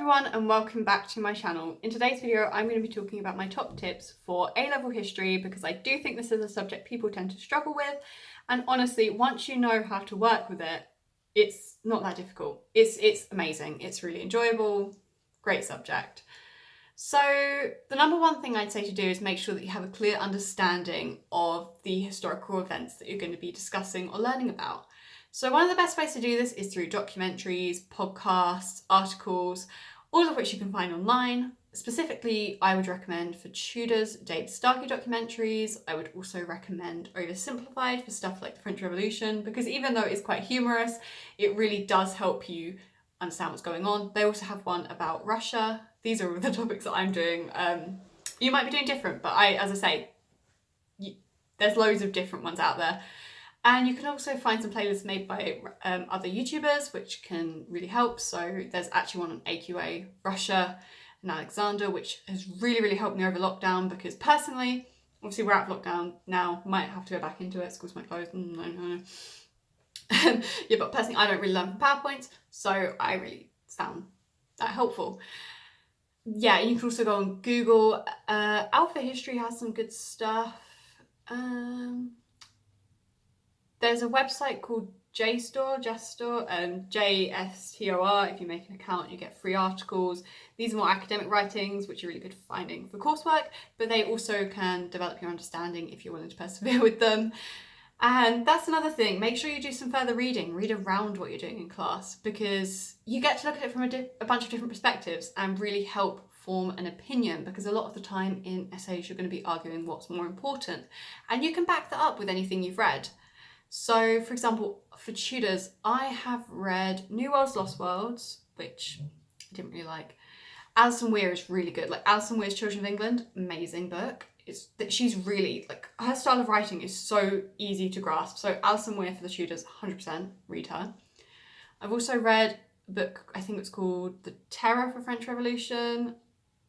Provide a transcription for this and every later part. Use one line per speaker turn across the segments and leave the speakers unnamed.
everyone and welcome back to my channel. In today's video I'm going to be talking about my top tips for A-level history because I do think this is a subject people tend to struggle with, and honestly once you know how to work with it, it's not that difficult. It's amazing, it's really enjoyable, great subject. So the number one thing I'd say to do is make sure that you have a clear understanding of the historical events that you're going to be discussing or learning about. So one of the best ways to do this is through documentaries, podcasts, articles, all of which you can find online. Specifically, I would recommend for Tudors, David Starkey documentaries. I would also recommend Oversimplified for stuff like the French Revolution, because even though it's quite humorous, it really does help you understand what's going on. They also have one about Russia. These are all the topics that I'm doing. You might be doing different, but as I say, there's loads of different ones out there. And you can also find some playlists made by other YouTubers, which can really help. So there's actually one on AQA, Russia and Alexander, which has really helped me over lockdown, because personally, obviously we're out of lockdown now, might have to go back into it, schools might close, no. Yeah, but personally I don't really learn from PowerPoints, so I really found that helpful. Yeah, you can also go on Google. Alpha History has some good stuff. There's a website called JSTOR, JSTOR. If you make an account, you get free articles. These are more academic writings, which are really good for finding for coursework, but they also can develop your understanding if you're willing to persevere with them. And that's another thing. Make sure you do some further reading. Read around what you're doing in class, because you get to look at it from a bunch of different perspectives and really help form an opinion, because a lot of the time in essays you're going to be arguing what's more important, and you can back that up with anything you've read. So, for example, for Tudors, I have read New Worlds, Lost Worlds, which I didn't really like. Alison Weir is really good. Like, Alison Weir's Children of England, amazing book. She's really, like, her style of writing is so easy to grasp. So Alison Weir for the Tudors, 100% read her. I've also read a book, I think it's called The Terror for French Revolution,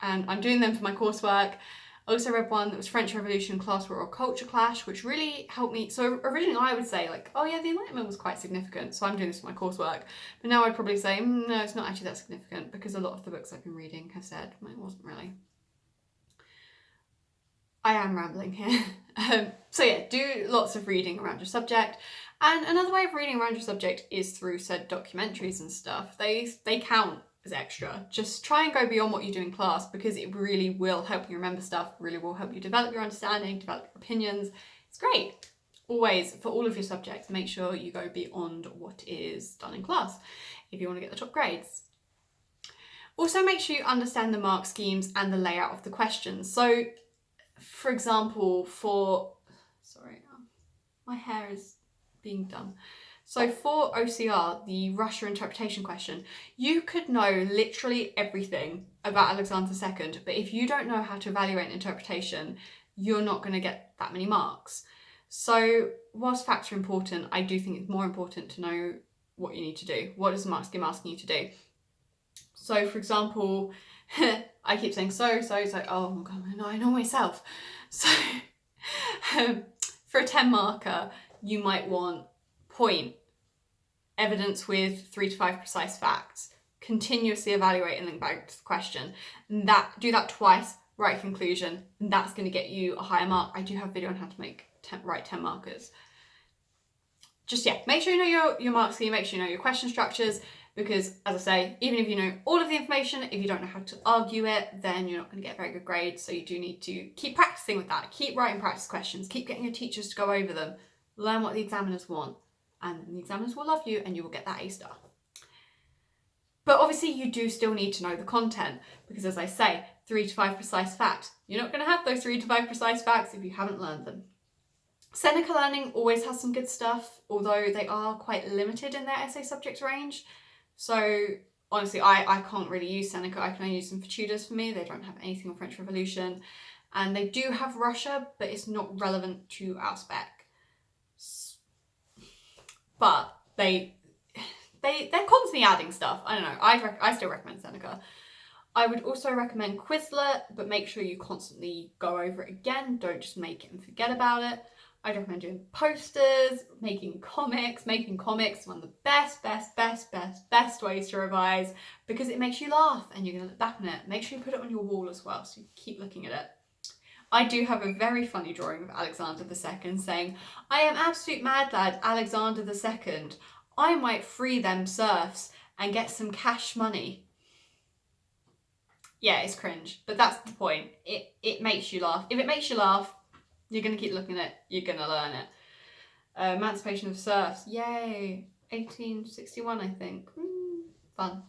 and I'm doing them for my coursework. I also read one that was French Revolution, Class War or Culture Clash, which really helped me. So originally I would say like, oh yeah, the Enlightenment was quite significant, so I'm doing this for my coursework. But now I'd probably say, no, it's not actually that significant, because a lot of the books I've been reading have said, well, it wasn't really. I am rambling here. So yeah, do lots of reading around your subject. And another way of reading around your subject is through said documentaries and stuff. They count as extra. Just try and go beyond what you do in class, because it really will help you remember stuff, really will help you develop your understanding, develop your opinions. It's great. Always, for all of your subjects, make sure you go beyond what is done in class if you want to get the top grades. Also, make sure you understand the mark schemes and the layout of the questions. So, for example, sorry, my hair is being done. So for OCR, the Russia interpretation question, you could know literally everything about Alexander II, but if you don't know how to evaluate an interpretation, you're not going to get that many marks. So whilst facts are important, I do think it's more important to know what you need to do. What is the mark scheme asking you to do? So for example, I keep saying so, it's like, oh my god, I know myself. So for a 10 marker, you might want point, evidence with 3 to 5 precise facts, continuously evaluate and link back to the question. And do that twice, write a conclusion, and that's going to get you a higher mark. I do have a video on how to write 10 markers. Just, yeah, make sure you know your mark scheme, make sure you know your question structures, because, as I say, even if you know all of the information, if you don't know how to argue it, then you're not going to get a very good grade. So you do need to keep practicing with that. Keep writing practice questions. Keep getting your teachers to go over them. Learn what the examiners want. And then the examiners will love you and you will get that A star. But obviously you do still need to know the content, because, as I say, 3 to 5 precise facts. You're not going to have those 3 to 5 precise facts if you haven't learned them. Seneca Learning always has some good stuff, although they are quite limited in their essay subject range. So honestly, I can't really use Seneca. I can only use them for Tudors for me. They don't have anything on French Revolution. And they do have Russia, but it's not relevant to our spec. But they're constantly adding stuff. I don't know. I still recommend Seneca. I would also recommend Quizlet, but make sure you constantly go over it again. Don't just make it and forget about it. I'd recommend doing posters, making comics. Making comics is one of the best ways to revise because it makes you laugh and you're going to look back on it. Make sure you put it on your wall as well so you keep looking at it. I do have a very funny drawing of Alexander II saying, "I am absolute mad lad Alexander II. I might free them serfs and get some cash money." Yeah, it's cringe, but that's the point. It makes you laugh. If it makes you laugh, you're going to keep looking at it, you're going to learn it. Emancipation of serfs, yay. 1861, I think. Fun.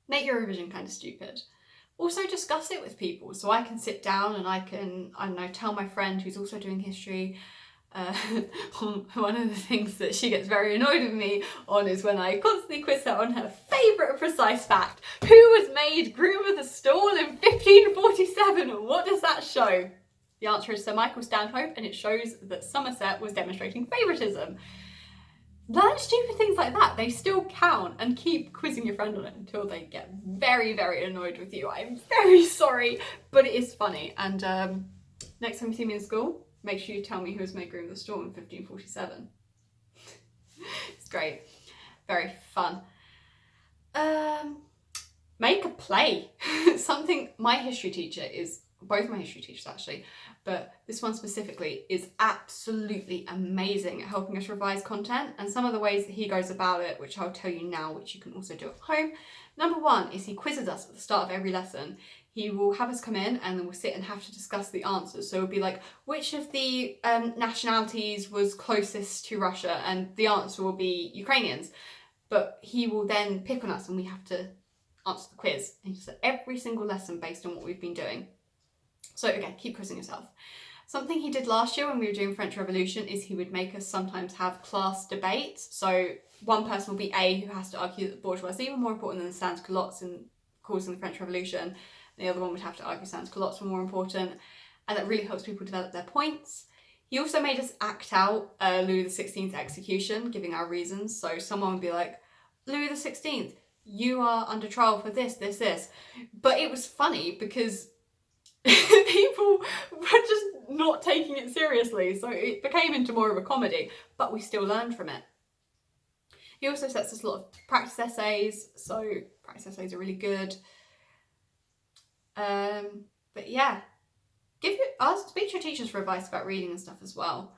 Make your revision kind of stupid. Also discuss it with people, so I can sit down and I can, I don't know, tell my friend who's also doing history. One of the things that she gets very annoyed with me on is when I constantly quiz her on her favourite precise fact. Who was made Groom of the Stall in 1547, and what does that show? The answer is Sir Michael Stanhope, and it shows that Somerset was demonstrating favouritism. Learn stupid things like that. They still count, and keep quizzing your friend on it until they get very, very annoyed with you. I'm very sorry, but it is funny. And next time you see me in school, make sure you tell me who was made Groom of the Stall in 1547. It's great. Very fun. Make a play. Something my history teacher is, both my history teachers actually, but this one specifically is absolutely amazing at helping us revise content, and some of the ways that he goes about it, which I'll tell you now, which you can also do at home. Number one is he quizzes us at the start of every lesson. He will have us come in and then we'll sit and have to discuss the answers. So it'll be like, which of the nationalities was closest to Russia? And the answer will be Ukrainians. But he will then pick on us and we have to answer the quiz. And he does every single lesson based on what we've been doing. So again, keep quizzing yourself. Something he did last year when we were doing French Revolution is he would make us sometimes have class debates. So one person will be A, who has to argue that the bourgeoisie were more important than the sans-culottes in causing the French Revolution. The other one would have to argue sans-culottes were more important. And that really helps people develop their points. He also made us act out Louis XVI's execution, giving our reasons. So someone would be like, Louis XVI, you are under trial for this. But it was funny because people were just not taking it seriously, so it became into more of a comedy, but we still learned from it. He also sets us a lot of practice essays, so practice essays are really good. But yeah, speak to your teachers for advice about reading and stuff as well.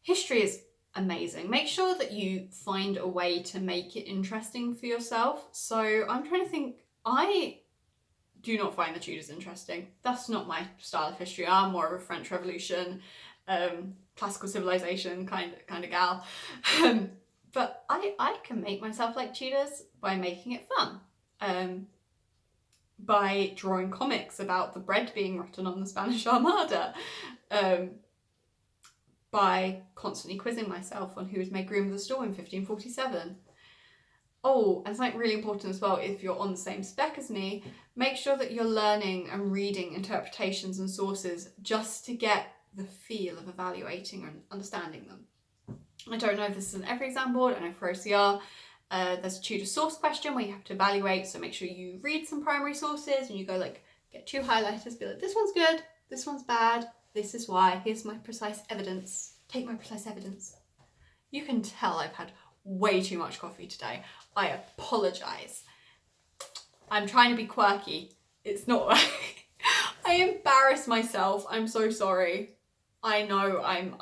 History is amazing. Make sure that you find a way to make it interesting for yourself. So I'm trying to think, I do not find the Tudors interesting. That's not my style of history. I'm more of a French Revolution, classical civilization kind of gal. But I can make myself like Tudors by making it fun. By drawing comics about the bread being rotten on the Spanish Armada. By constantly quizzing myself on who was made Groom of the Stall in 1547. Oh, and something really important as well, if you're on the same spec as me, make sure that you're learning and reading interpretations and sources just to get the feel of evaluating and understanding them. I don't know if this is an every exam board, I know for OCR, there's a Tudor source question where you have to evaluate, so make sure you read some primary sources and you go like, get 2 highlighters, be like, this one's good, this one's bad, this is why, here's my precise evidence, take my precise evidence. You can tell I've had way too much coffee today. I apologise. I'm trying to be quirky. It's not like I embarrass myself. I'm so sorry. I know I'm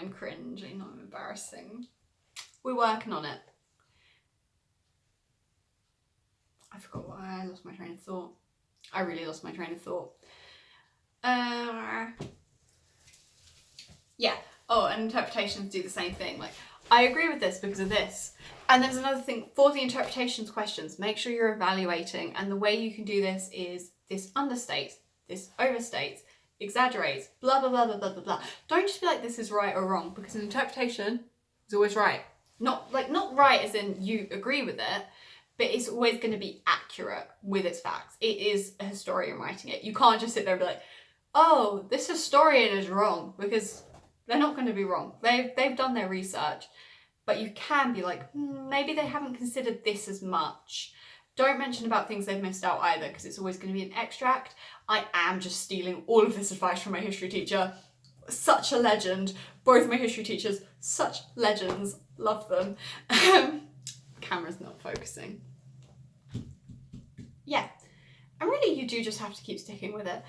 cringe. I know I'm embarrassing. We're working on it. I forgot why I lost my train of thought. I really lost my train of thought. Yeah. Oh, and interpretations do the same thing. Like, I agree with this because of this. And there's another thing, for the interpretations questions, make sure you're evaluating. And the way you can do this is this understates, this overstates, exaggerates, blah, blah, blah, blah, blah, blah, blah. Don't just be like, this is right or wrong, because an interpretation is always right. Not right as in you agree with it, but it's always going to be accurate with its facts. It is a historian writing it. You can't just sit there and be like, oh, this historian is wrong, because they're not going to be wrong. They've done their research, but you can be like, maybe they haven't considered this as much. Don't mention about things they've missed out either, because it's always going to be an extract. I am just stealing all of this advice from my history teacher. such a legend. Both of my history teachers, such legends. Love them. Camera's not focusing. Yeah, and really you do just have to keep sticking with it.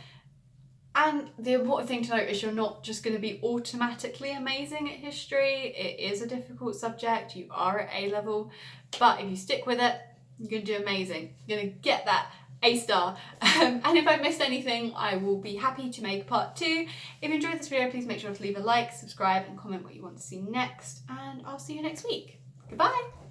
And the important thing to note is you're not just going to be automatically amazing at history. It is a difficult subject. You are at A level, but if you stick with it, you're going to do amazing. You're going to get that A star. And if I missed anything, I will be happy to make part 2. If you enjoyed this video, please make sure to leave a like, subscribe, and comment what you want to see next. And I'll see you next week. Goodbye.